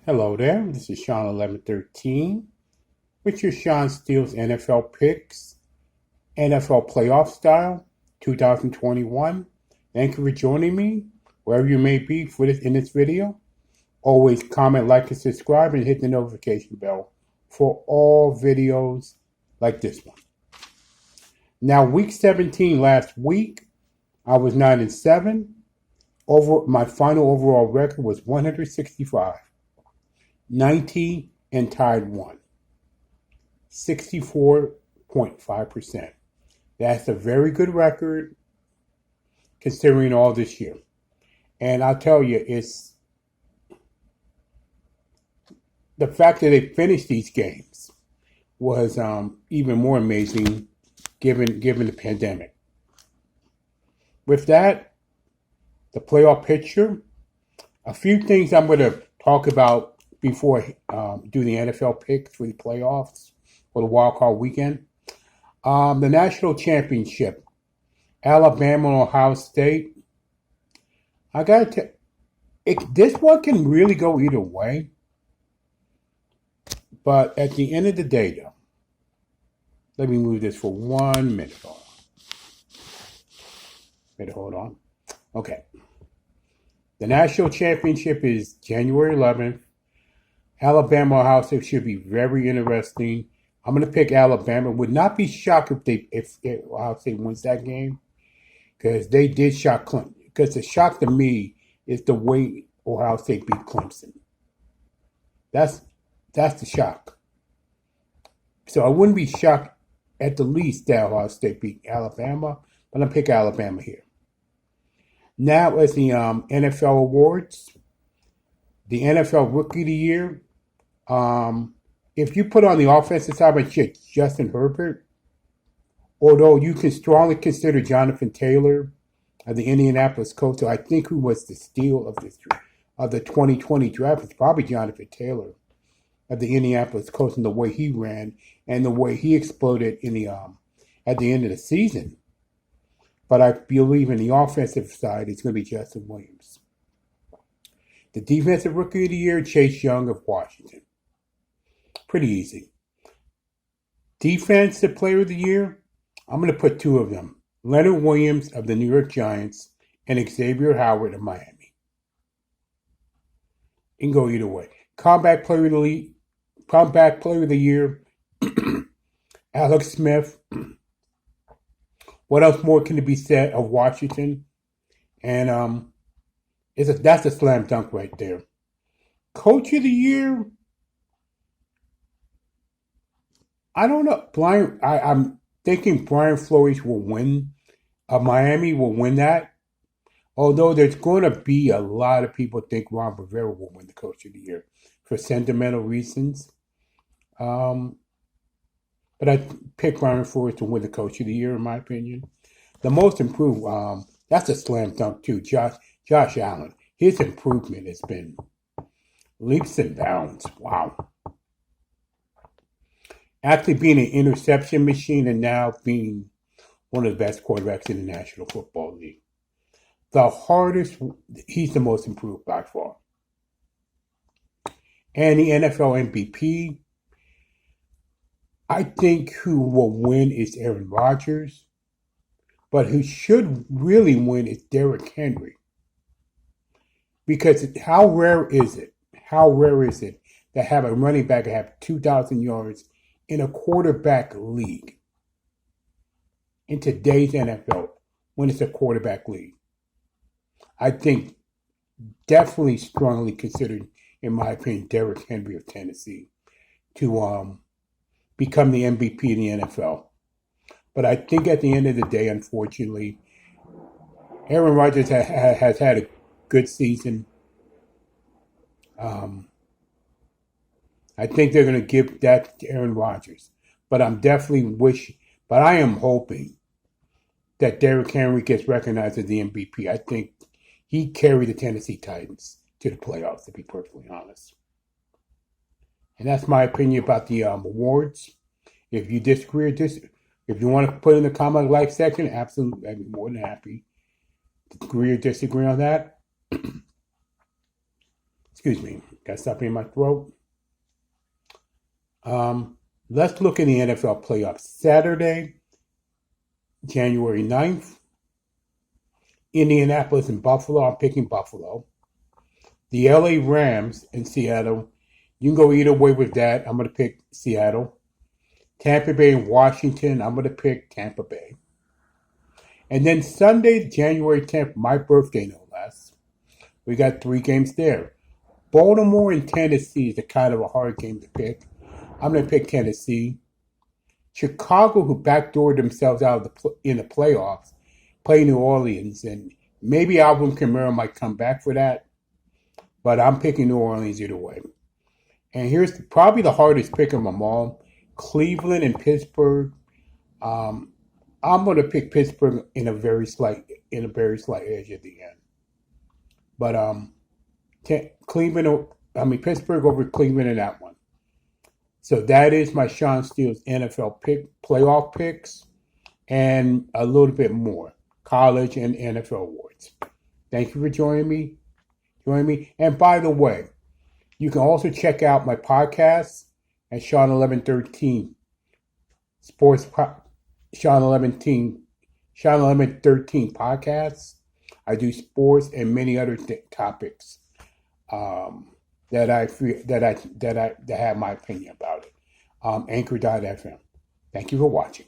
Hello there, this is Shawn 1113 with your Shawn Steele's NFL picks, NFL playoff style, 2021. Thank you for joining me, wherever you may be in this video. Always comment, like, and subscribe, and hit the notification bell for all videos like this one. Now, week 17 last week, I was 9-7. My final overall record was 165. 90 and tied 1. 64.5%. That's a very good record considering all this year. And I'll tell you, it's the fact that they finished these games was even more amazing given the pandemic. With that, the playoff picture, a few things I'm going to talk about before do the NFL picks for the playoffs for the wild card weekend. The National Championship, Alabama and Ohio State. I got to this one can really go either way. But at the end of the day, though, let me move this for 1 minute. Hold on. Okay. The National Championship is January 11th. Alabama, Ohio State should be very interesting. I'm going to pick Alabama. Would not be shocked if Ohio State wins that game, because they did shock Clemson. Because the shock to me is the way Ohio State beat Clemson. That's the shock. So I wouldn't be shocked at the least that Ohio State beat Alabama, but I'm pick Alabama here. Now, as the NFL awards, the NFL Rookie of the Year. If you put on the offensive side, I pick Justin Herbert. Although you can strongly consider Jonathan Taylor of the Indianapolis Colts, I think who was the steal of the 2020 draft is probably Jonathan Taylor of the Indianapolis Colts, and the way he ran and the way he exploded in the at the end of the season. But I believe in the offensive side, it's going to be Justin Williams. The Defensive Rookie of the Year, Chase Young of Washington. Pretty easy. Defensive Player of the Year, I'm going to put two of them. Leonard Williams of the New York Giants and Xavier Howard of Miami. It can go either way. Comeback Player of the Year, Alex Smith. What else more can be said of Washington? And that's a slam dunk right there. Coach of the Year, I don't know. I'm thinking Brian Flores will win. Miami will win that. Although there's going to be a lot of people think Ron Rivera will win the Coach of the Year for sentimental reasons. But I pick Brian Flores to win the Coach of the Year, in my opinion. The most improved, that's a slam dunk too. Josh Allen. His improvement has been leaps and bounds. Wow. Actually being an interception machine and now being one of the best quarterbacks in the National Football League. He's the most improved by far. And the NFL MVP, I think who will win is Aaron Rodgers, but who should really win is Derrick Henry. Because how rare is it to have a running back have 2,000 yards in a quarterback league in today's NFL when it's a quarterback league? I think definitely strongly considered, in my opinion, Derrick Henry of Tennessee to become the MVP in the NFL. But I think at the end of the day, unfortunately, Aaron Rodgers has had a good season. I think they're going to give that to Aaron Rodgers. But I am hoping that Derrick Henry gets recognized as the MVP. I think he carried the Tennessee Titans to the playoffs, to be perfectly honest. And that's my opinion about the awards. If you disagree or if you want to put in the comment like section, absolutely, I'd be more than happy to agree or disagree on that. Excuse me. Got something in my throat. Let's look in the NFL playoffs. Saturday, January 9th, Indianapolis and Buffalo. I'm picking Buffalo. The LA Rams in Seattle. You can go either way with that. I'm going to pick Seattle. Tampa Bay and Washington. I'm going to pick Tampa Bay. And then Sunday, January 10th, my birthday no less. We got 3 games there. Baltimore and Tennessee is a kind of a hard game to pick. I'm going to pick Tennessee. Chicago, who backdoored themselves out of in the playoffs, play New Orleans. And maybe Alvin Kamara might come back for that. But I'm picking New Orleans either way. And here's probably the hardest pick of them all. Cleveland and Pittsburgh. I'm going to pick Pittsburgh in a very slight edge at the end. But Pittsburgh over Cleveland in that one. So that is my Shawn Steele's NFL playoff picks, and a little bit more college and NFL awards. Thank you for joining me. And by the way, you can also check out my podcast at Shawn 1113 Shawn 1113 podcasts. I do sports and many other topics that have my opinion about it. Anchor.fm. Thank you for watching.